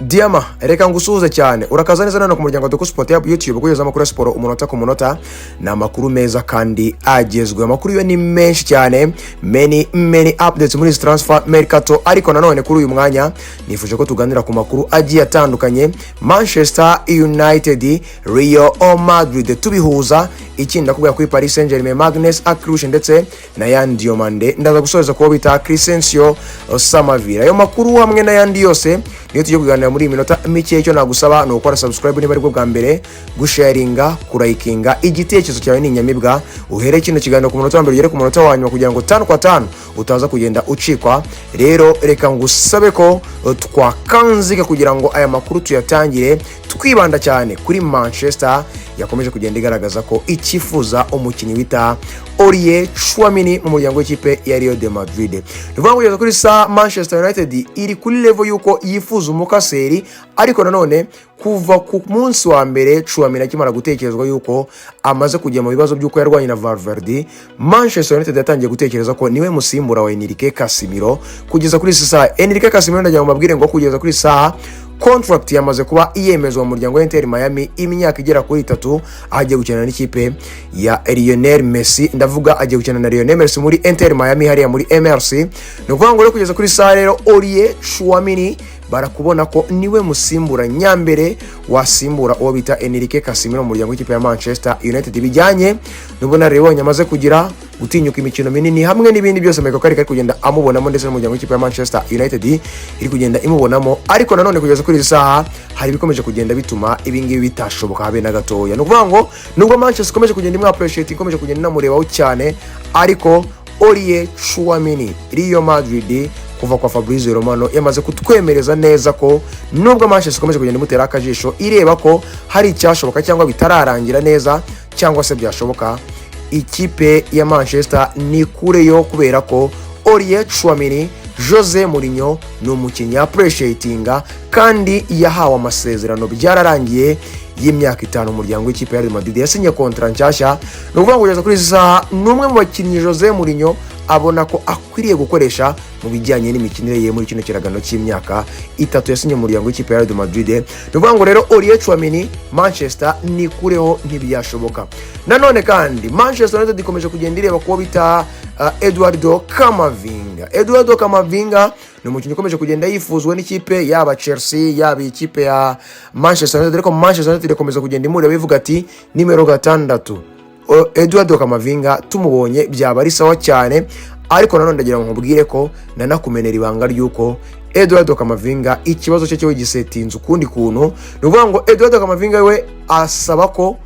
Diama, reka ngusuhuze cyane. Urakaza neza nano ku muryango wa Doko Sport ya YouTube kugeza amakuru ya siporo umunota ku munota na makuru meza kandi agezwe. Amakuru yo ni menshi cyane, many updates muri transfer mercato, ariko nanone kuri uyu mwanya nifuje ko tuganira ku makuru agiye atandukanye. Manchester United, Real Madrid tubihuza ikinda kubya kuri Paris Saint-Germain, Magnus Akrushe ndetse na Yan Diomande. Ndaza gusoreza ko bita Crescencio Samavira. Ayo makuru hamwe na yandi yose niyo tujye kuganira muri minota mike. Cyo nagusaba no gukora subscribe niba ari bwo bwa mbere, gusharinga, kurayikinga, igitekerezo cyawe ni nyamibwa, uhere kino kiganiro ku munota wa mbere ugere ku munota wa nyuma kugira ngo 5 kwa 5 utaza kugenda ucikwa. Rero reka ngusabe ko twakanzika kugira ngo aya makuru tuyatangire twibanda cyane kuri Manchester yakomeje kugenda igaragaza ko ikifuza umukinnyi wita Aurier Chouameni mu muryango w'ikipe ya Real de Madrid. Nivuga kugeza kuri Manchester United iri kuri level yuko yifuza umukaseri, ariko nanone kuva ku munsi wa mbere Chouameni akimara gutekerezwa yuko amaze kujya mu bibazo by'uko yarwanye na Valverde, Manchester United yatangiye gutekereza ko niwe musimbura wa Enrique Casemiro. Kugeza kuri Enrique Casemiro ndajya mu mabwire ngo kugeza kuri contract yamaze kuba iyemezwa mu muryango wa Inter Miami imyaka igera kuri 3, agiye gukina n'ikipe ya Lionel Messi. Ndavuga agiye gukina na Lionel Messi muri Inter Miami hariya muri MRC. No kuvuga ngo kugeza kuri rero Aurier Chouameni barakubona ko niwe musimbura nyambere wasimbura uwo bita Enrique Casemiro mu muryango w'ikipe ya Manchester United. Bijyanye nubona rero nyamaze kugira gutinyuka imikino minini hamwe n'ibindi byose Michael Carrick ari kugenda amubonamo, ndetse mu muryango w'ikipe ya Manchester United iri kugenda imubonamo. Ariko nanone kugeza kuri hari bikomeje kugenda bituma ibingibi bitashoboka habe na gatoya. No kuvuga ngo nubwo Manchester ikomeje kugenda imwappreciate, ikomeje kugenda inamurebaho cyane, ariko Aurier Chouameni, Real Madrid kuva kwa Fabrizio Romano yamaze kutwemereza neza ko nubwo Manchester ikomeje kugenda imutera akajisho ireba ko hari icyashoboka cyangwa bitararangira neza cyangwa se byashoboka, ikipe ya Manchester ni kure yo, kubera ko Aurier Chouameni Jose Mourinho ni umukinnyi appreciatinga kandi yahawe amasezerano byararangiye y'imyaka 5 mu muryango w'ikipe ya Real Madrid. Yasinye contract nshasha. No kuvuga kugeza kuri numwe mu bakinnyi Jose Mourinho abona ko akwiriye gukoresha mu bijyanye n'imikinire ye muri kino kiragano cy'imyaka 3 yasinye mu muryango w'ikipe ya Real Madrid. No kuvuga ngo rero Aurier Chouameni Manchester ni kureho ntibyashoboka. Nanone kandi Manchester United ikomeje kugenda ireba ko bita Eduardo Camavinga. Eduardo Camavinga ni umukinnyi ukomeje kugenda yifuzwa n'ikipe yaba Chelsea yaba ikipe ya Manchester United, ariko Manchester United ikomeza kugenda imureba bivuga ati nimero 6 Eduardo Camavinga tumubonye byaba ari sawa cyane. Ariko nanone ndagira ngo nkubwire ko nanakumenera ibanga ryuko Eduardo Camavinga ikibazo cye cyo gisetinze ukundi kuntu. Nuvuga ngo Eduardo Camavinga we asaba ko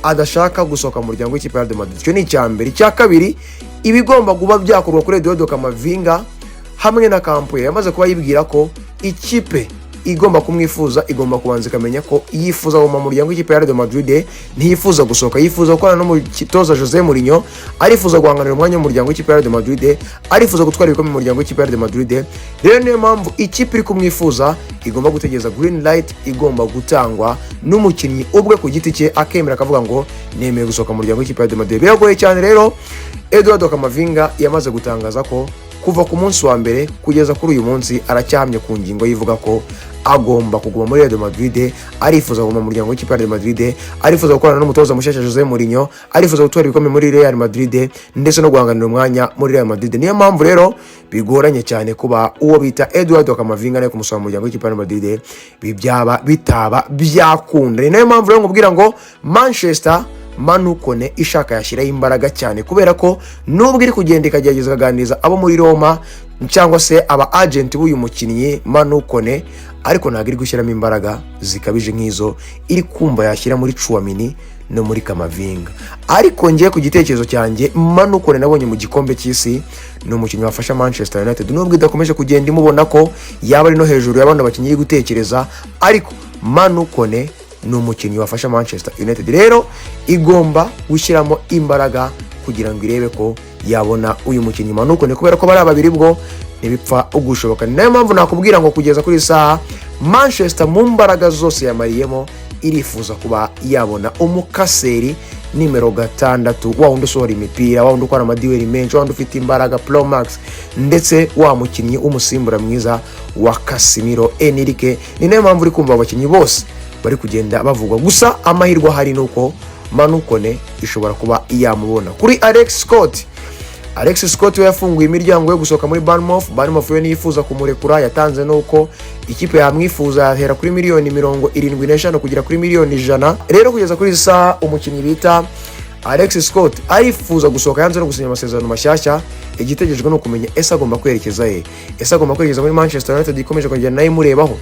adashaka gusohoka mu muryango w'ikipe ya Real Madrid. Cyo ni cyambere. Icya kabiri, ibigomba kuba byakorwa kuri Eduardo Camavinga hamwe na Campoy yamaze kuba yibwira ko ikipe igomba kumwifuza, igomba kubanza ikamenya ko yifuza mu muryango w'ikipe ya Real Madrid, ntiyifuza gusohoka, yifuza gukorana no mu kitoza Jose Mourinho, arifuza guhanganira umwanya mu muryango w'ikipe ya Real Madrid, arifuza gutwara ibikombe mu muryango w'ikipe ya Real Madrid. Rero niyo mpamvu ikipe iri kumwifuza igomba gutegereza green light igomba gutangwa n'umukinnyi ubwe ku giti cye akemera akavuga ngo nemeye gusohoka mu muryango w'ikipe ya Real Madrid. Biragoye cyane rero. Eduardo Camavinga yamaze gutangaza ko kuva ku munsi wa mbere kugeza kuri uyu munsi aracyahamye ku ngingo yivuga ko agomba kuguma muri Real Madrid, arifuza kuguma mu muryango w'ikipe ya Real Madrid, arifuza gukorana n'umutoza mushasha Jose Mourinho, arifuza gutwara ibikombe muri Real Madrid ndetse no guhanganira umwanya muri Real Madrid. Niyo mpamvu rero bigoranye cyane kuba uwo bita Eduardo Camavinga nayo kumusaba mu muryango w'ikipe ya Real Madrid bitaba byakunda. Niyo mpamvu rero ngubwira ngo Manchester Manu Kone ishaka yashyiraho imbaraga cyane, kubera ko nubwo iri kugenda ikagerageza kaganiriza abo muri Roma cyangwa se aba agent b'uyu mukinnyi Manu Kone, ariko ntabwo iri gushyiramo imbaraga zikabije nk'izo iri kumva yashyira muri Chouameni no muri Camavinga. Ariko ngiye ku gitekerezo cyanjye, Manu Kone nabonye mu gikombe cy'isi ni umukinnyi wafasha Manchester United, nubwo idakomeje kugenda imubona ko yaba ari no hejuru y'abandi bakinnyi iri gutekereza, ariko Manu Kone ni umukinnyi wafasha Manchester United. Rero igomba gushyiramo imbaraga kugira ngo irebe ko yabona uyu mukinnyi Manu Kone, kubera ko bari ababiri bwo ntibipfa ugushoboka. Niyo mpamvu nakubwira ngo kugeza kuri Manchester mu mbaraga zose yamariyemo irifuza kuba yabona umukaseri nimero 6, wa wundi usohora imipira, wa wundi ukora amadiweri menshi, wa wundi ufite imbaraga Pro Max, ndetse wa mukinnyi umusimbura mwiza wa Casemiro Enrique. Ni nayo mpamvu uri kumva abakinnyi bose bari kugenda bavugwa. Gusa amahirwe hari nuko Manu Kone ishobora kuba yamubona. Kuri Alex Scott we yafunguye imiryango yo gusohoka muri Bournemouth yo nifuza kumurekura. Yatanze nuko ikipe yamwifuza yahera kuri miliyoni 75 kugera kuri miliyoni 100. Rero kugeza kuri saa umukinnyi bita Alex Scott arifuza gusohoka yanze no gusinya amasezerano mashyashya. Igitegerejwe no kumenya ese agomba kwerekeza he. Ese agomba kwerekeza muri Manchester United ikomeje kugenda nayo murebaho.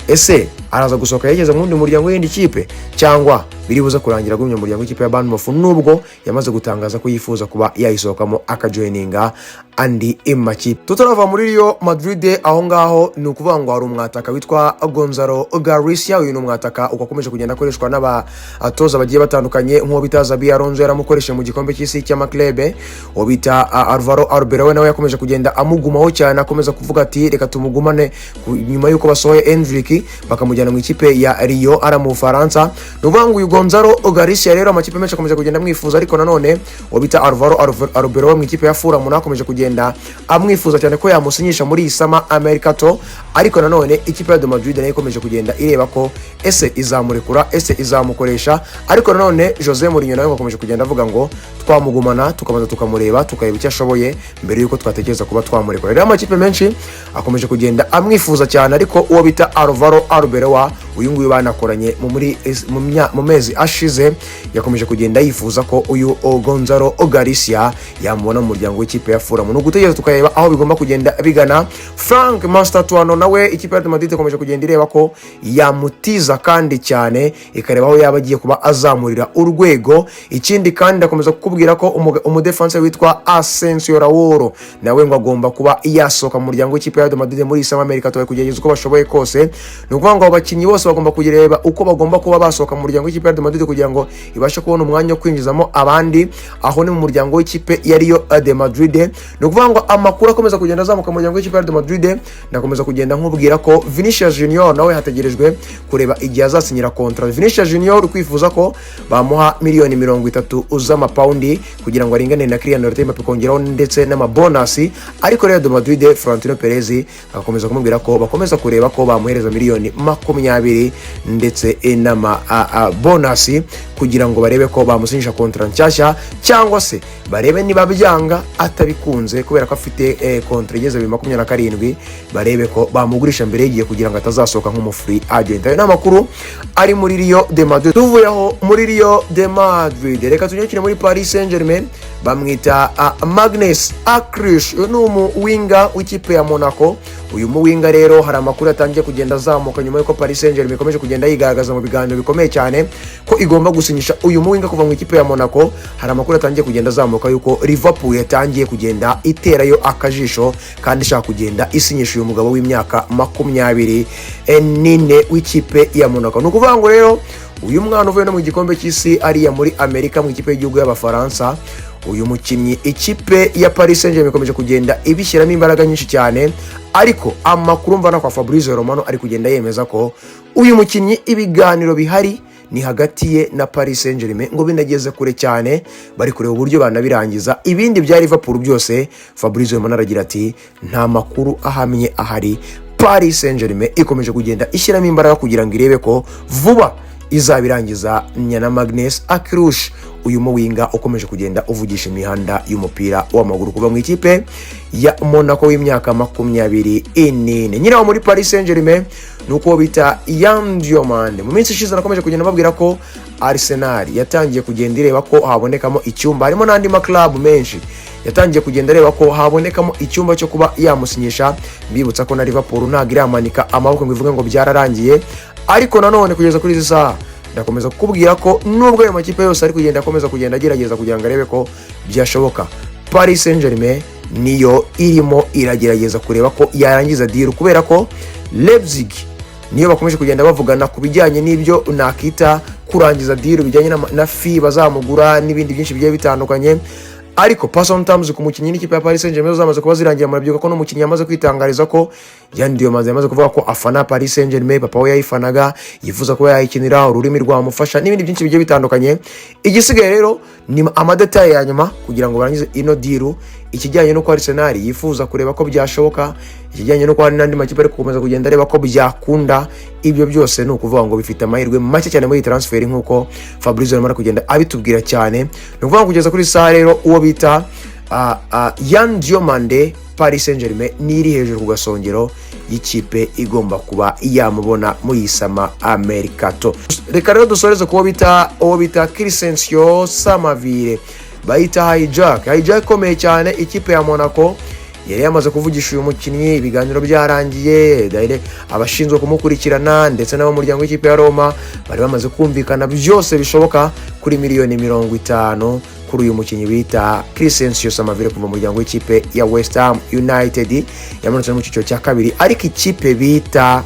Ese araza gusohoka yegeza mu wundi muryango w'indi kipe, cyangwa biribuza kurangira gumye mu muryango w'ikipe ya Bournemouth nubwo yamaze gutangaza ko yifuza kuba yayisohokamo akajoininga andi makipe. Tutarava muri Real Madrid aho ngaho ni ukuvuga ngo hari umwataka witwa Gonzalo Garcia. Uyu ni umwataka ugakomeje kugenda akoreshwa n'abatoza bagiye batandukanye, nk'uwo bita Xabi Alonso yaramukoreshe mu gikombe cy'isi cy'amaklebe, uwo bita Alvaro Arbeloa nawe yakomeje kugenda amugumaho cyane, akomeza kuvuga ati reka tumugumane nyuma yuko basohoye Endrick bakamujyana mu ikipe ya Rio ara mu Faransa. Nuvuga ngo uyu Gonzalo Garcia rero amakipe menshi akomeje kugenda amwifuza, ariko nanone uwo bita Alvaro Arbeloa mu ikipe ya Fulham akomeje kugenda amwifuza cyane ko yamusinyisha muri isama Americato. Ariko nanone ikipe ya Madrid nayo ikomeje kugenda ireba ko ese izamurekura, ese izamukoresha. Ariko nanone Jose Mourinho nawe akomeje kugenda avuga ngo twamugumana tukabanza tukamureba tukareba icyo ashoboye mbere yuko twatekereza kuba twamurekura. Rero amakipe menshi akomeje kugenda amwifuza cyane, ariko uwo bita Alvaro Arbeloa uyu nguyu banakoranye mu mezi ashize yakomeje kugenda yifuza ko uyu Gonzalo Garcia yamubona mu muryango w'ikipe ya Fulham. Nugutegereza tukareba aho bigomba kugenda bigana. Frank Mastertuano nawe ikipe ya Madrid ikomeje kugenda ireba ko yamutiza kandi cyane, ikareba aho yaba agiye kuba azamurira urwego. Ikindi kandi akomeza kukubwira ko umudefense witwa Asensio Raul nawe ngo agomba kuba yasohoka mu muryango w'ikipe ya Madrid muri South America kugerageza uko bashoboye kose. Nukuvuga ngo abakinnyi bose bagomba kugireba uko bagomba kuba basohoka mu muryango w'ikipe ya Madrid kugira ngo ibashe kubona umwanya wo kwinjizamo abandi aho ni mu muryango w'ikipe ya Real de Madrid. Nukuvuga ngo amakuru akomeza kugenda azamuka mu muryango w'ikipe ya Madrid, nakomeza kugenda nkubwira ko Vinicius Junior nawe hategerejwe kureba igihe azasinyira contract. Vinicius Junior kwifuza ko bamuha miliyoni 30 z'amapaundi kugira ngo aringane na Kylian Mbappe kongeraho ndetse n'amabonasi. Ariko Real de Madrid Florentino Perez agakomeza kumubwira ko bakomeza kureba ko bamuhereza miliyoni 20 ndetse n'ama bonasi kugira ngo barebe ko bamusinyisha contract nshyashya, cyangwa se barebe niba byanga atabikunze kubera ko afite contract igeze 27 barebe ko bamugurisha mbere y'igihe kugira ngo atazasohoka nk'umufree agent. Ayo n'amakuru ari muri Real de Madrid. Tuvuyeho muri Real de Madrid reka tunyukire muri Paris Saint-Germain. Bamwita Magnus Acrish, ni umuwinga w'ikipe ya Monaco. Uyu muwinga rero hari amakuru atangiye kugenda azamuka nyuma yuko Paris Saint-Germain ikomeje kugenda yigaragaza mu biganiro bikomeye cyane ko igomba gusinyisha uyu muwinga kuva mu ikipe ya Monaco. Hari amakuru atangiye kugenda azamuka yuko Liverpool yatangiye kugenda iterayo akajisho kandi ishaka kugenda isinyisha uyu mugabo w'imyaka 24 w'ikipe ya Monaco. Nukuvuga ngo rero uyu mwana uvuye no mu gikombe cy'isi ariya muri Amerika mu ikipe y'igihugu y'Abafaransa, uyu mukinnyi ikipe ya Paris Saint-Germain ikomeje kugenda ibishyiramo imbaraga nyinshi cyane. Ariko amakuru mvana kwa Fabrizio Romano ari kugenda yemeza ko uyu mukinnyi ibiganiro bihari ni hagati ye na Paris Saint-Germain ngo binageze kure cyane, bari kureba uburyo banabirangiza. Ibindi bya Liverpool byose Fabrizio Romano aragira ati nta makuru ahamye ahari. Paris Saint-Germain ikomeje kugenda ishyiramo imbaraga kugira ngo irebe ko vuba izabirangiza nyana Magnus Acrish, uyu muwinga ukomeje kugenda uvugisha imihanda y'umupira w'amaguru kuva mu ikipe ya Monaco w'imyaka 24. Nyina muri Paris Saint-Germain nuko bita Yan Diomande mu minsi ishize nakomeje kugenda babwira ko Arsenal yatangiye kugenda ireba ko habonekamo icyumba, harimo n'andi maklub menshi yatangiye kugenda areba ko habonekamo icyumba cyo kuba yamusinyisha. Bibutsa ko na Liverpool ntago iramanika amaboko ngo ivuge ngo byararangiye. Ariko nanone kugeza kuri izi saha ndakomeza kukubwira ko nubwo ayo makipe yose ari kugenda akomeza kugenda agerageza kugira ngo arebe ko byashoboka, Paris Saint-Germain niyo irimo iragerageza kureba ko yarangiza deal, kubera ko Leipzig niyo bakomeje kugenda bavugana ku bijyanye n'ibyo nakita kurangiza deal bijyanye na fee bazamugura n'ibindi byinshi bigiye bitandukanye. ariko personal terms ku mukinnyi n'ikipe ya Paris Saint-Germain zamaze kuba zirangira. Murabyuka ko no mukinnyi yamaze kwitangariza ko Yan Diomande yamaze kuvuga ko afana Paris Saint-Germain, papa we yayifanaga, yifuza kuba yayikinira, ururimi rwamufasha n'ibindi byinshi bigiye bitandukanye. Igisigaye rero ni amadetail ya nyuma kugira ngo barangize ino deal, ikijyanye no kwa Arsenal yifuza kureba ko byashoboka, ikijyanye no kwa n'andi makipe ari gukomeza kugenda areba ko byakunda. Ibyo byose ni ukuvuga ngo bifite amahirwe make cyane muri transfer nk'uko Fabrizio arimo kugenda abitubwira cyane. Ni ukuvuga ngo kugeza kuri saa rero uwo bita Yan Diomande Paris Saint-Germain niri hejuru ku gasongero y'ikipe igomba kuba yamubona muri Sama Mercato. Reka rero dusoreze kuwo bita Crescencio Samavire bayita hijack komeye cyane. Ikipe ya Monaco yari yamaze kuvugisha uyu mukinnyi, ibiganiro byarangiye, abashinzwe kumukurikirana ndetse n'abamuryango w'ikipe ya Roma bari bamaze kumvikana byose bishoboka kuri miliyoni 50 kuri uyu mukinnyi bita Crescencio Samavire kuva mu muryango w'ikipe ya West Ham United yamanutse mu cyiciro cya kabiri. Ariko ikipe bita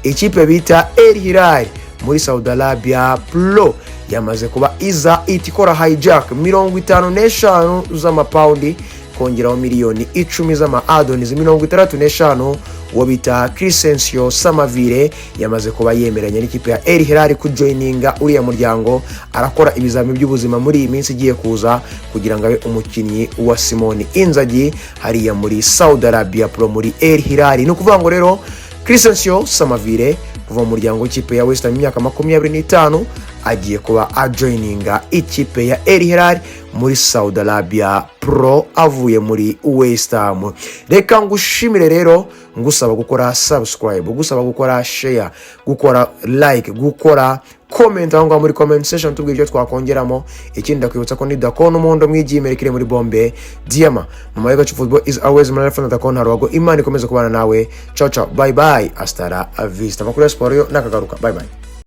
ikipe bita El Hilal muri Saudi Arabia Pro yamaze kuba iza itikora hijack 55 z'amapaundi kongeraho miliyoni 10 z'ama add-ons 65. uwo bita Crescencio Samavire yamaze kuba yemeranya n'ikipe ya El Hilal kujoininga uriya muryango, arakora ibizami by'ubuzima muri iyi minsi igiye kuza kugira ngo abe umukinnyi wa Simone Inzaghi hariya muri Saudi Arabia Pro muri El Hilal. Ni ukuvuga ngo rero Crescencio Samavire kuva mu muryango w'ikipe ya West Ham imyaka 25 agiye kuba ajoininga ikipe ya El Hilal muri Saudi Arabia Pro avuye muri West Ham. Reka ngushimire rero, ngusaba gukora subscribe, gusaba gukora share, gukora like, gukora comment aho ngaho muri comment section tubwire icyo twakongeramo. Ikindi ndakwibutsa ko ni Dacon umuhondo mwijimere kire muri bombe Diama. Mama Yacu Football is always my friend. Dacon Harwago, Imana ikomeze kubana nawe. Ciao ciao, bye bye, hasta la vista. Makuru ya sport yo nakagaruka, bye bye.